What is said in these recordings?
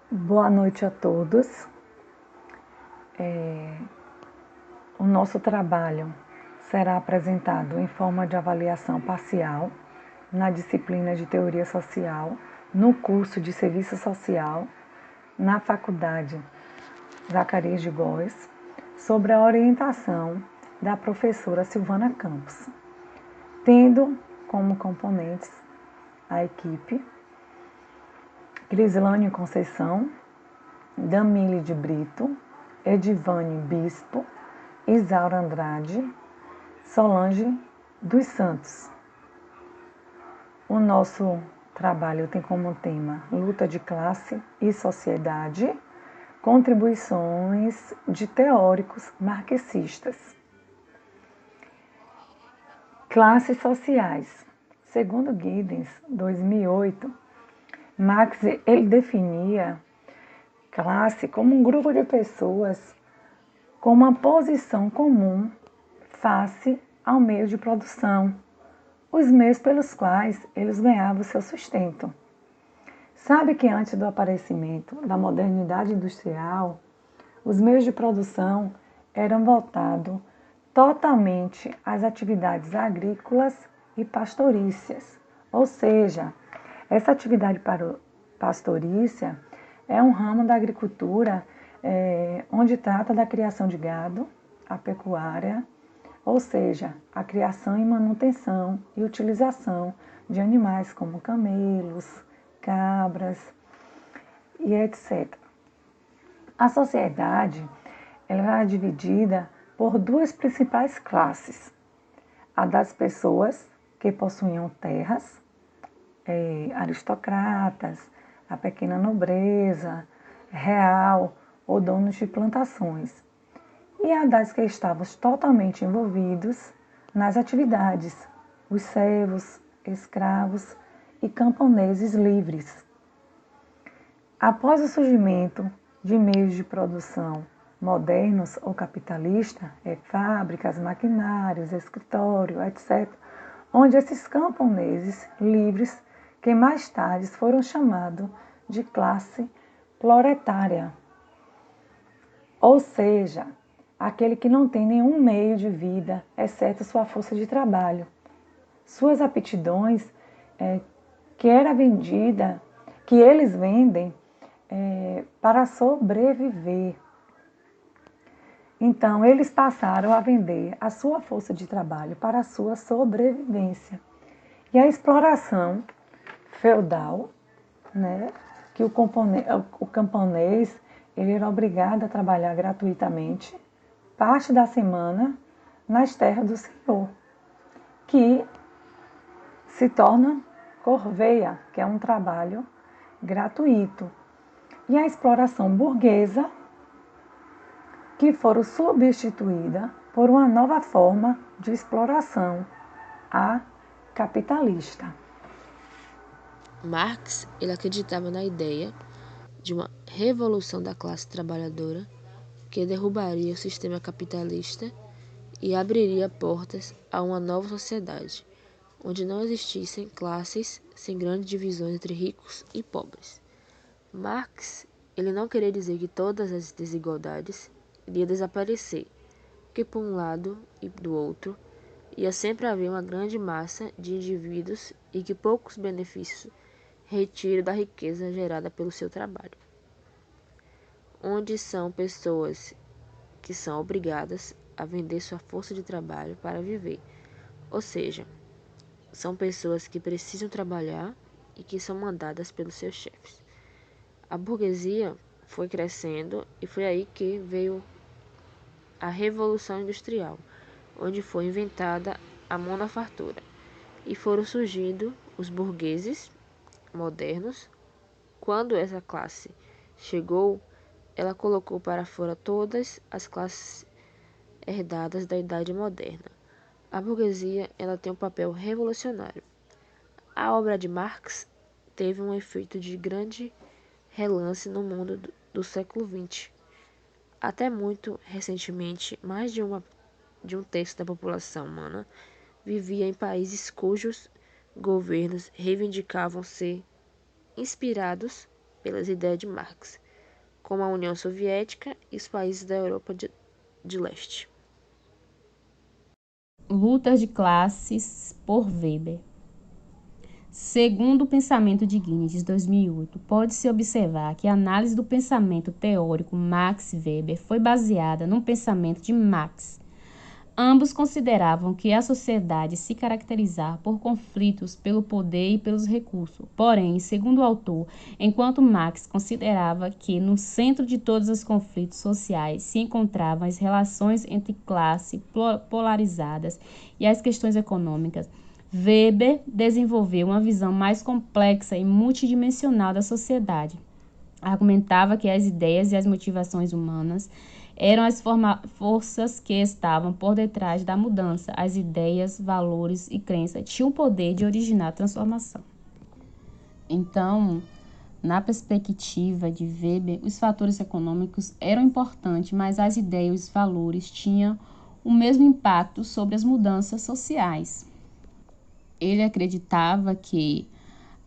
Boa noite a todos. O nosso trabalho será apresentado em forma de avaliação parcial na disciplina de Teoria Social, no curso de Serviço Social, na Faculdade Zacarias de Góes, sobre a orientação da professora Silvana Campos, tendo como componentes a equipe Crislane Conceição, Damile de Brito, Edivane Bispo, Isaura Andrade, Solange dos Santos. O nosso trabalho tem como tema luta de classe e sociedade, contribuições de teóricos marxistas. Classes sociais. Segundo Giddens, 2008, Marx ele definia classe como um grupo de pessoas com uma posição comum face ao meio de produção, os meios pelos quais eles ganhavam seu sustento. Sabe que antes do aparecimento da modernidade industrial, os meios de produção eram voltados totalmente às atividades agrícolas e pastorícias, ou seja, essa atividade pastorícia é um ramo da agricultura onde trata da criação de gado, a pecuária, ou seja, a criação e manutenção e utilização de animais como camelos, cabras e etc. A sociedade ela é dividida por duas principais classes: a das pessoas que possuíam terras, aristocratas, a pequena nobreza, real ou donos de plantações, e a das que estavam totalmente envolvidos nas atividades, os servos, escravos e camponeses livres. Após o surgimento de meios de produção modernos ou capitalistas, fábricas, maquinários, escritório, etc., onde esses camponeses livres, que mais tarde foram chamados de classe proletária, ou seja, aquele que não tem nenhum meio de vida, exceto sua força de trabalho. Suas aptidões que era vendida, que eles vendem para sobreviver. Então, eles passaram a vender a sua força de trabalho para a sua sobrevivência. E a exploração feudal, né, que o camponês ele era obrigado a trabalhar gratuitamente parte da semana nas terras do Senhor, que se torna corveia, que é um trabalho gratuito. E a exploração burguesa, que foram substituída por uma nova forma de exploração, a capitalista. Marx ele acreditava na ideia de uma revolução da classe trabalhadora que derrubaria o sistema capitalista e abriria portas a uma nova sociedade, onde não existissem classes sem grandes divisões entre ricos e pobres. Marx ele não queria dizer que todas as desigualdades iriam desaparecer, porque por um lado e do outro ia sempre haver uma grande massa de indivíduos e que poucos benefícios retiram da riqueza gerada pelo seu trabalho, onde são pessoas que são obrigadas a vender sua força de trabalho para viver, ou seja, são pessoas que precisam trabalhar e que são mandadas pelos seus chefes. A burguesia foi crescendo e foi aí que veio a Revolução Industrial, onde foi inventada a manufatura e foram surgindo os burgueses modernos. Quando essa classe chegou, ela colocou para fora todas as classes herdadas da Idade Moderna. A burguesia ela tem um papel revolucionário. A obra de Marx teve um efeito de grande relance no mundo do século XX. Até muito recentemente, mais de um terço da população humana vivia em países cujos governos reivindicavam ser inspirados pelas ideias de Marx, como a União Soviética e os países da Europa de Leste. Lutas de classes por Weber. Segundo o pensamento de Guinness, 2008, pode-se observar que a análise do pensamento teórico Max Weber foi baseada no pensamento de Marx. Ambos consideravam que a sociedade se caracterizava por conflitos pelo poder e pelos recursos. Porém, segundo o autor, enquanto Marx considerava que no centro de todos os conflitos sociais se encontravam as relações entre classes polarizadas e as questões econômicas, Weber desenvolveu uma visão mais complexa e multidimensional da sociedade. Argumentava que as ideias e as motivações humanas eram as forças que estavam por detrás da mudança. As ideias, valores e crenças tinham o poder de originar transformação. Então, na perspectiva de Weber, os fatores econômicos eram importantes, mas as ideias e os valores tinham o mesmo impacto sobre as mudanças sociais. Ele acreditava que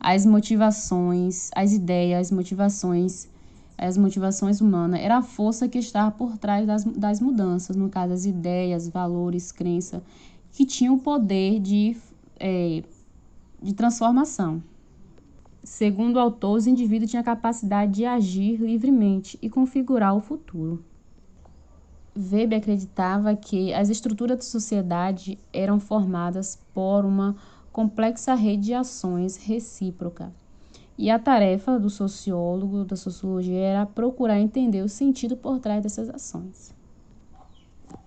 as motivações, as ideias, as motivações humanas era a força que estava por trás das mudanças, no caso, as ideias, valores, crenças, que tinham o poder de transformação. Segundo o autor, os indivíduos tinham a capacidade de agir livremente e configurar o futuro. Weber acreditava que as estruturas da sociedade eram formadas por uma complexa rede de ações recíproca. E a tarefa do sociólogo, da sociologia, era procurar entender o sentido por trás dessas ações.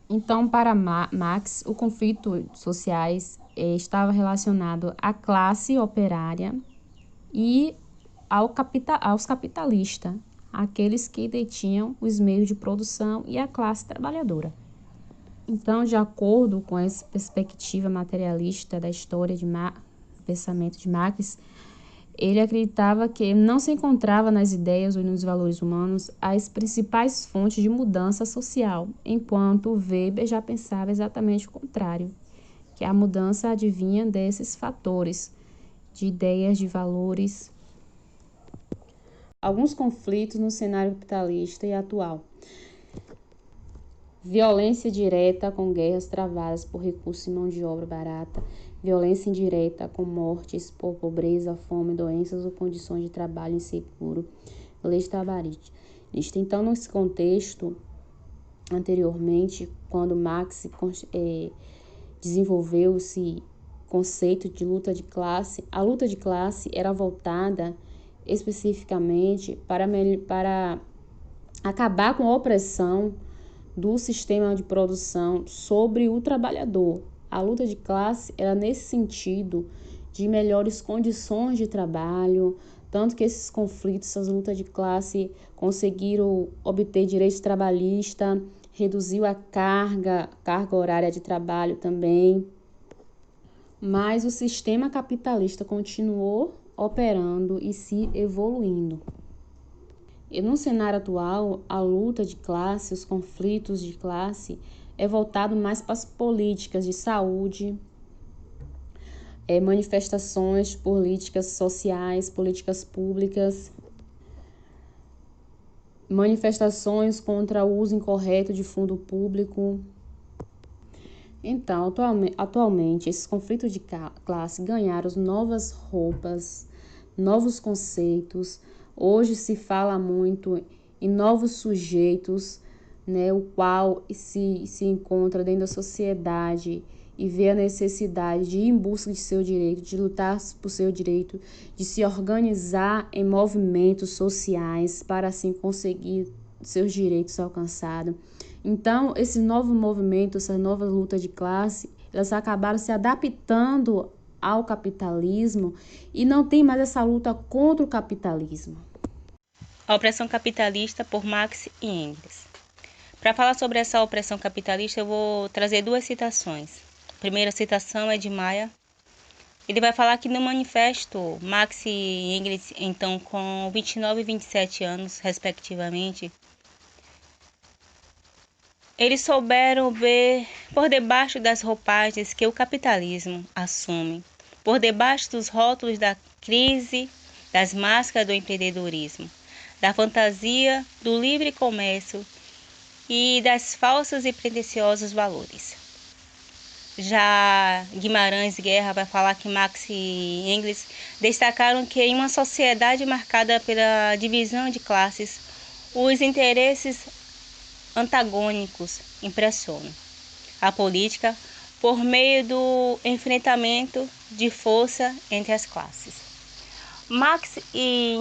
Então, para Marx, o conflito sociais estava relacionado à classe operária e aos capitalistas, aqueles que detinham os meios de produção e a classe trabalhadora. Então, de acordo com essa perspectiva materialista da história do pensamento de Marx, ele acreditava que não se encontrava nas ideias ou nos valores humanos as principais fontes de mudança social, enquanto Weber já pensava exatamente o contrário, que a mudança advinha desses fatores, de ideias, de valores. Alguns conflitos no cenário capitalista e atual. Violência direta com guerras travadas por recursos e mão de obra barata, violência indireta com mortes por pobreza, fome, doenças ou condições de trabalho inseguro, leis trabalhistas. Então, nesse contexto, anteriormente, quando Marx desenvolveu esse conceito de luta de classe, a luta de classe era voltada especificamente para acabar com a opressão do sistema de produção sobre o trabalhador. A luta de classe era nesse sentido de melhores condições de trabalho, tanto que esses conflitos, essas lutas de classe conseguiram obter direitos trabalhistas, reduziu a carga horária de trabalho também. Mas o sistema capitalista continuou operando e se evoluindo. E no cenário atual, a luta de classe, os conflitos de classe, é voltado mais para as políticas de saúde, manifestações políticas sociais, políticas públicas, manifestações contra o uso incorreto de fundo público. Então, atualmente, esses conflitos de classe ganharam novas roupas, novos conceitos. Hoje se fala muito em novos sujeitos, né, o qual se encontra dentro da sociedade e vê a necessidade de ir em busca de seu direito, de lutar por seu direito, de se organizar em movimentos sociais para assim conseguir seus direitos alcançados. Então, esse novo movimento, essa nova luta de classe, elas acabaram se adaptando ao capitalismo e não tem mais essa luta contra o capitalismo. A opressão capitalista por Marx e Engels. Para falar sobre essa opressão capitalista, eu vou trazer duas citações. A primeira citação é de Maia. Ele vai falar que no manifesto, Marx e Engels, então com 29 e 27 anos, respectivamente, eles souberam ver por debaixo das roupagens que o capitalismo assume, por debaixo dos rótulos da crise das máscaras do empreendedorismo, da fantasia do livre comércio e das falsas e pretensiosos valores. Já Guimarães Guerra vai falar que Marx e Engels destacaram que em uma sociedade marcada pela divisão de classes, os interesses antagônicos impressionam a política por meio do enfrentamento de força entre as classes. Marx e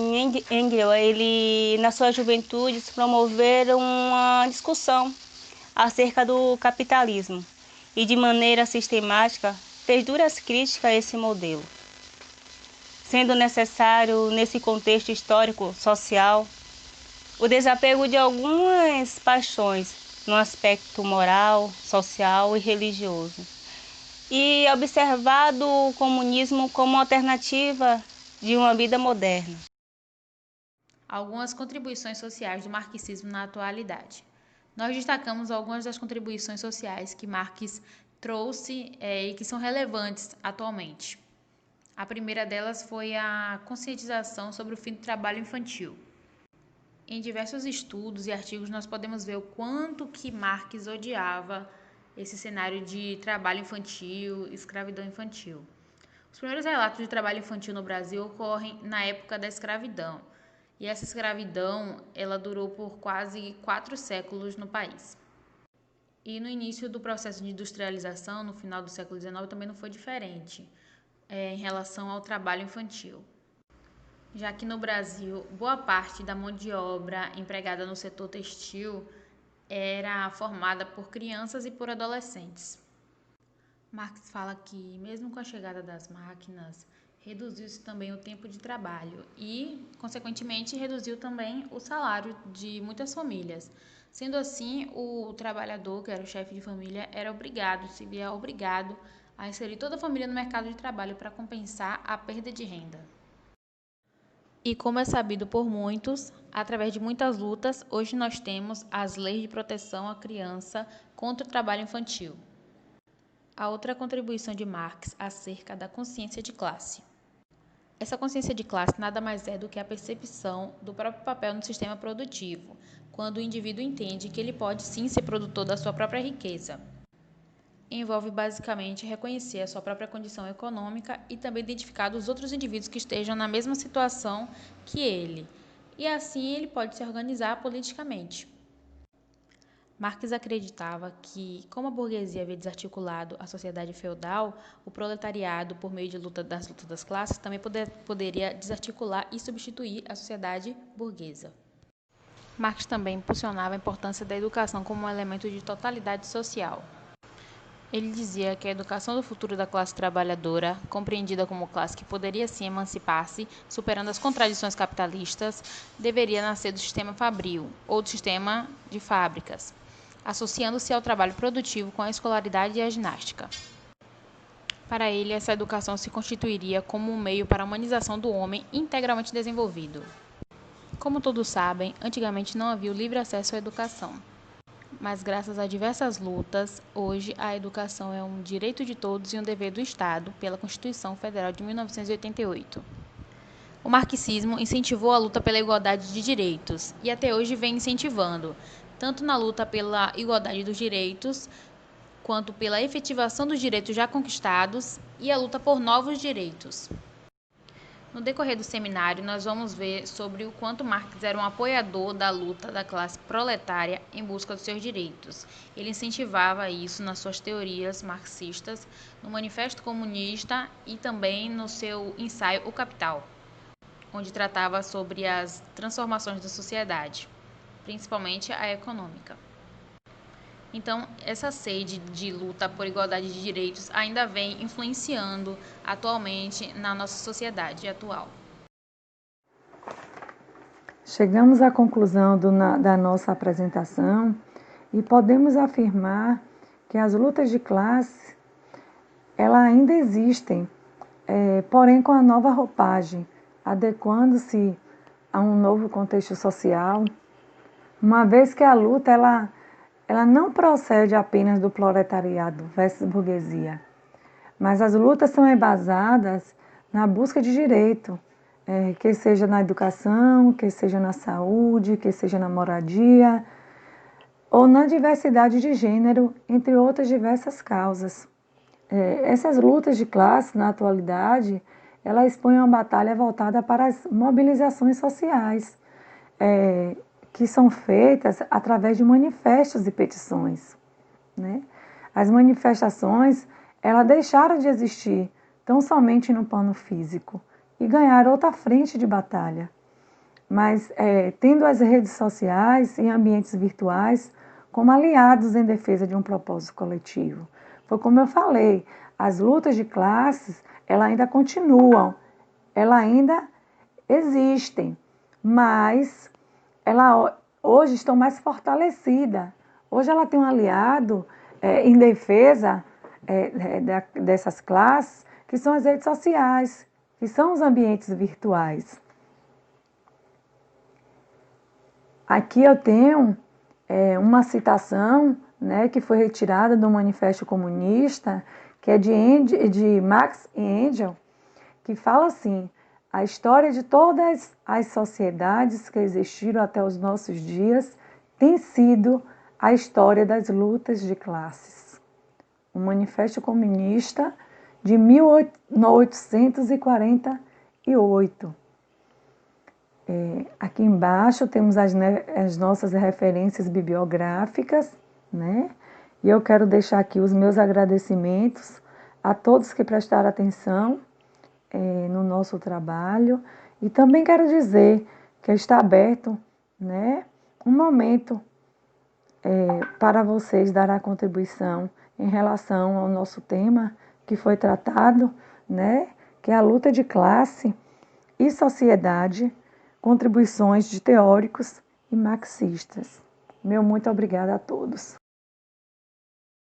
Engels, na sua juventude, promoveram uma discussão acerca do capitalismo e, de maneira sistemática, fez duras críticas a esse modelo, sendo necessário, nesse contexto histórico-social, o desapego de algumas paixões no aspecto moral, social e religioso, e observado o comunismo como alternativa de uma vida moderna. Algumas contribuições sociais do marxismo na atualidade. Nós destacamos algumas das contribuições sociais que Marx trouxe e que são relevantes atualmente. A primeira delas foi a conscientização sobre o fim do trabalho infantil. Em diversos estudos e artigos nós podemos ver o quanto que Marx odiava esse cenário de trabalho infantil, escravidão infantil. Os primeiros relatos de trabalho infantil no Brasil ocorrem na época da escravidão. E essa escravidão, ela durou por quase 4 séculos no país. E no início do processo de industrialização, no final do século XIX, também não foi diferente em relação ao trabalho infantil. Já que no Brasil, boa parte da mão de obra empregada no setor textil era formada por crianças e por adolescentes. Marx fala que, mesmo com a chegada das máquinas, reduziu-se também o tempo de trabalho e, consequentemente, reduziu também o salário de muitas famílias. Sendo assim, o trabalhador, que era o chefe de família, se via obrigado a inserir toda a família no mercado de trabalho para compensar a perda de renda. E como é sabido por muitos, através de muitas lutas, hoje nós temos as leis de proteção à criança contra o trabalho infantil. A outra contribuição de Marx acerca da consciência de classe. Essa consciência de classe nada mais é do que a percepção do próprio papel no sistema produtivo, quando o indivíduo entende que ele pode sim ser produtor da sua própria riqueza. Envolve basicamente reconhecer a sua própria condição econômica e também identificar os outros indivíduos que estejam na mesma situação que ele, e assim ele pode se organizar politicamente. Marx acreditava que, como a burguesia havia desarticulado a sociedade feudal, o proletariado, por meio das lutas das classes, também poderia desarticular e substituir a sociedade burguesa. Marx também impulsionava a importância da educação como um elemento de totalidade social. Ele dizia que a educação do futuro da classe trabalhadora, compreendida como classe que poderia sim emancipar-se, superando as contradições capitalistas, deveria nascer do sistema fabril, ou do sistema de fábricas, associando-se ao trabalho produtivo com a escolaridade e a ginástica. Para ele, essa educação se constituiria como um meio para a humanização do homem integralmente desenvolvido. Como todos sabem, antigamente não havia o livre acesso à educação. Mas graças a diversas lutas, hoje a educação é um direito de todos e um dever do Estado, pela Constituição Federal de 1988. O marxismo incentivou a luta pela igualdade de direitos e até hoje vem incentivando, tanto na luta pela igualdade dos direitos, quanto pela efetivação dos direitos já conquistados e a luta por novos direitos. No decorrer do seminário, nós vamos ver sobre o quanto Marx era um apoiador da luta da classe proletária em busca dos seus direitos. Ele incentivava isso nas suas teorias marxistas, no Manifesto Comunista e também no seu ensaio O Capital, onde tratava sobre as transformações da sociedade, principalmente a econômica. Então, essa sede de luta por igualdade de direitos ainda vem influenciando atualmente na nossa sociedade atual. Chegamos à conclusão da nossa apresentação e podemos afirmar que as lutas de classe elas ainda existem, porém com a nova roupagem, adequando-se a um novo contexto social, uma vez que a luta ela não procede apenas do proletariado versus burguesia, mas as lutas são embasadas na busca de direito, que seja na educação, que seja na saúde, que seja na moradia, ou na diversidade de gênero, entre outras diversas causas. Essas lutas de classe, na atualidade, ela expõe uma batalha voltada para as mobilizações sociais, que são feitas através de manifestos e petições, né? As manifestações, elas deixaram de existir tão somente no plano físico e ganharam outra frente de batalha. Mas tendo as redes sociais e ambientes virtuais como aliados em defesa de um propósito coletivo. Foi como eu falei, as lutas de classes, elas ainda continuam, elas ainda existem, mas elas hoje estão mais fortalecidas. Hoje ela tem um aliado em defesa dessas classes, que são as redes sociais, que são os ambientes virtuais. Aqui eu tenho uma citação, né, que foi retirada do Manifesto Comunista, que é de Marx e Engels, que fala assim: a história de todas as sociedades que existiram até os nossos dias tem sido a história das lutas de classes. O Manifesto Comunista de 1848. Aqui embaixo temos as nossas referências bibliográficas, né? E eu quero deixar aqui os meus agradecimentos a todos que prestaram atenção no nosso trabalho. E também quero dizer que está aberto, né, um momento para vocês dar a contribuição em relação ao nosso tema que foi tratado, né, que é a luta de classe e sociedade, contribuições de teóricos e marxistas. Meu muito obrigada a todos.